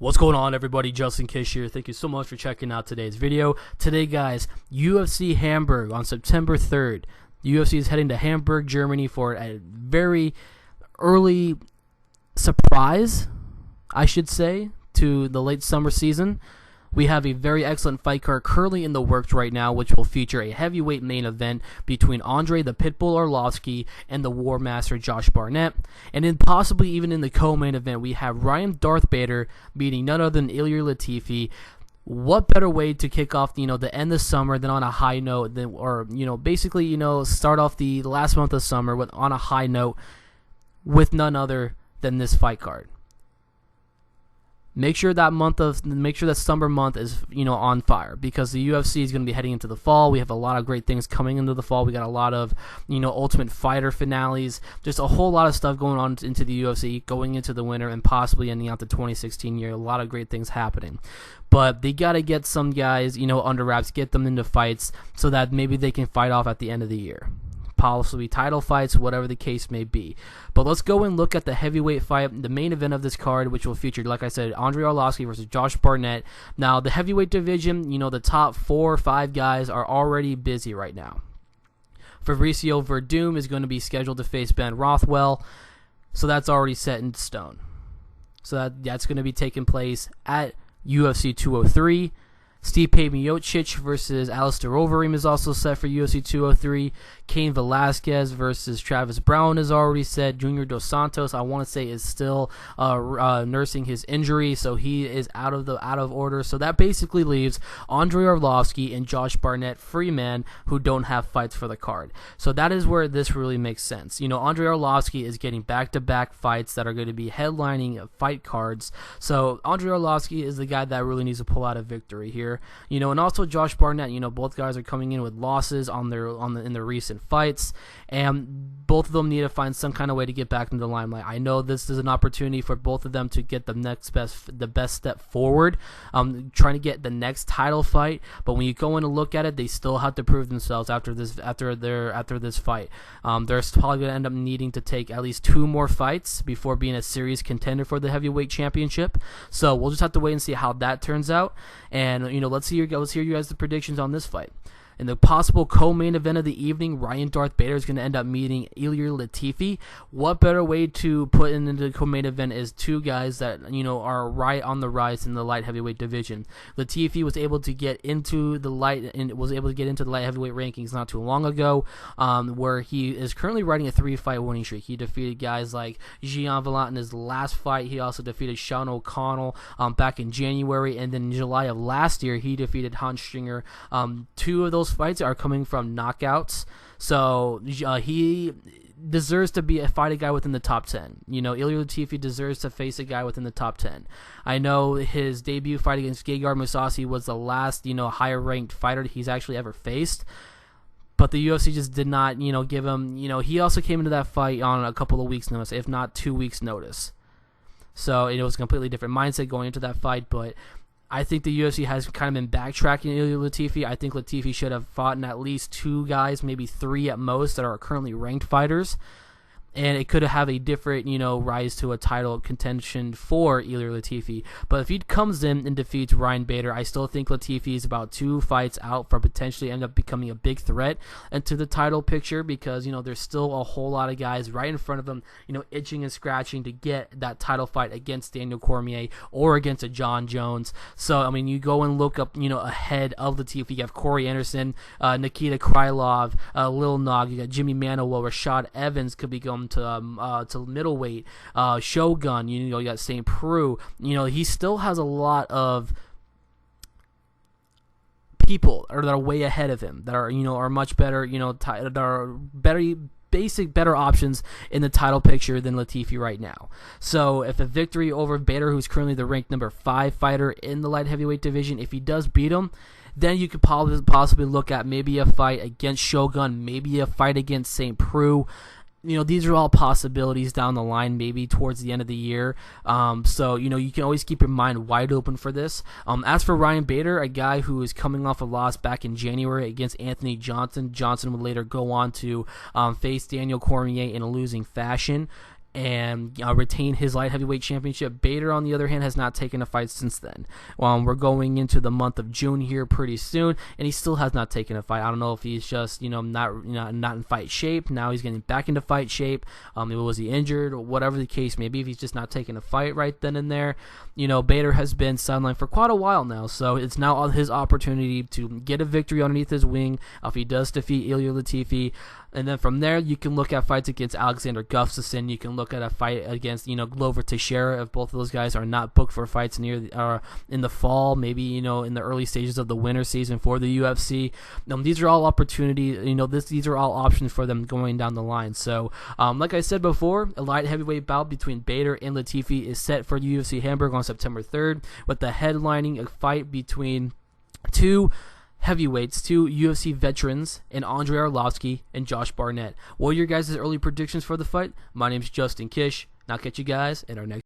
What's going on, everybody? Justin Kish here. Thank you so much for checking out today's video. Today, guys, UFC Hamburg on September 3rd. UFC is heading to Hamburg, Germany for a very early surprise, I should say, to the late summer season. We have a very excellent fight card currently in the works right now, which will feature a heavyweight main event between Andrei the Pitbull Arlovski and the War Master Josh Barnett. And then possibly even in the co-main event, we have Ryan Darth Bader meeting none other than Ilir Latifi. What better way to kick off, the end of summer than on a high note, basically, start off the last month of summer on a high note with none other than this fight card. Make sure that summer month is, on fire, because the UFC is going to be heading into the fall. We have a lot of great things coming into the fall. We got a lot of, Ultimate Fighter finales, just a whole lot of stuff going on into the UFC, going into the winter and possibly ending out the 2016 year. A lot of great things happening. But they got to get some guys, under wraps, get them into fights so that maybe they can fight off at the end of the year. Possibly title fights, whatever the case may be. But let's go and look at the heavyweight fight, the main event of this card, which will feature, like I said, Andrei Arlovski versus Josh Barnett. Now, the heavyweight division, the top 4 or 5 guys are already busy right now. Fabricio Verdum is going to be scheduled to face Ben Rothwell, so that's already set in stone. So that's going to be taking place at UFC 203. Stipe Miocic versus Alistair Overeem is also set for UFC 203. Cain Velasquez versus Travis Brown is already set. Junior Dos Santos, I want to say, is still nursing his injury, so he is out of order. So that basically leaves Andrei Arlovski and Josh Barnett free man who don't have fights for the card. So that is where this really makes sense. Andrei Arlovski is getting back-to-back fights that are going to be headlining fight cards. So Andrei Arlovski is the guy that really needs to pull out a victory here. And also Josh Barnett, both guys are coming in with losses in their recent fights, and both of them need to find some kind of way to get back into the limelight. I know this is an opportunity for both of them to get the best step forward, trying to get the next title fight. But when you go in and look at it, they still have to prove themselves after this fight. They're probably going to end up needing to take at least 2 more fights before being a serious contender for the heavyweight championship. So we'll just have to wait and see how that turns out. And let's hear you guys the predictions on this fight. In the possible co-main event of the evening, Ryan Darth Bader is going to end up meeting Ilir Latifi. What better way to put into the co-main event is 2 guys that are right on the rise in the light heavyweight division. Latifi was able to get into the light heavyweight rankings not too long ago, where he is currently riding a 3-fight winning streak. He defeated guys like Gian Villante in his last fight. He also defeated Sean O'Connell back in January, and then in July of last year he defeated Hans Stringer. 2 of those fights are coming from knockouts, so he deserves to fight a guy within the top 10. Ilir Latifi deserves to face a guy within the top 10. I know his debut fight against Gegard Mousasi was the last, higher ranked fighter he's actually ever faced, but the UFC just did not, give him, he also came into that fight on a couple of weeks' notice, if not 2 weeks' notice. So it was a completely different mindset going into that fight, but I think the UFC has kind of been backtracking Ilir Latifi. I think Latifi should have fought in at least 2 guys, maybe 3 at most, that are currently ranked fighters. And it could have a different, rise to a title contention for Ilir Latifi. But if he comes in and defeats Ryan Bader, I still think Latifi is about 2 fights out from potentially end up becoming a big threat into the title picture, because, there's still a whole lot of guys right in front of him, itching and scratching to get that title fight against Daniel Cormier or against a John Jones. So, you go and look up, ahead of Latifi. You have Corey Anderson, Nikita Krylov, Lil Nog, you got Jimmy Manuel, Rashad Evans could be going to middleweight, Shogun, you got St. Preux. He still has a lot of people that are way ahead of him that are much better, that are better options in the title picture than Latifi right now. So if a victory over Bader, who's currently the ranked number 5 fighter in the light heavyweight division, if he does beat him, then you could possibly look at maybe a fight against Shogun, maybe a fight against St. Preux. These are all possibilities down the line, maybe towards the end of the year. So, you can always keep your mind wide open for this. As for Ryan Bader, a guy who is coming off a loss back in January against Anthony Johnson. Johnson would later go on to face Daniel Cormier in a losing fashion. and retain his light heavyweight championship. Bader, on the other hand, has not taken a fight since then. We're going into the month of June here pretty soon, and he still has not taken a fight. I don't know if he's just not in fight shape. Now he's getting back into fight shape. Was he injured or whatever the case may be? If he's just not taking a fight right then and there. Bader has been sidelined for quite a while now, so it's now his opportunity to get a victory underneath his wing if he does defeat Ilir Latifi. And then from there, you can look at fights against Alexander Gustafsson. You can look at a fight against, Glover Teixeira. If both of those guys are not booked for fights in the fall, maybe, in the early stages of the winter season for the UFC. These are all opportunities, these are all options for them going down the line. So, like I said before, a light heavyweight bout between Bader and Latifi is set for UFC Hamburg on September 3rd, with the headlining a fight between two heavyweights, two UFC veterans, and Andrei Arlovski and Josh Barnett. What are your guys' early predictions for the fight? My name's Justin Kish, and I'll catch you guys in our next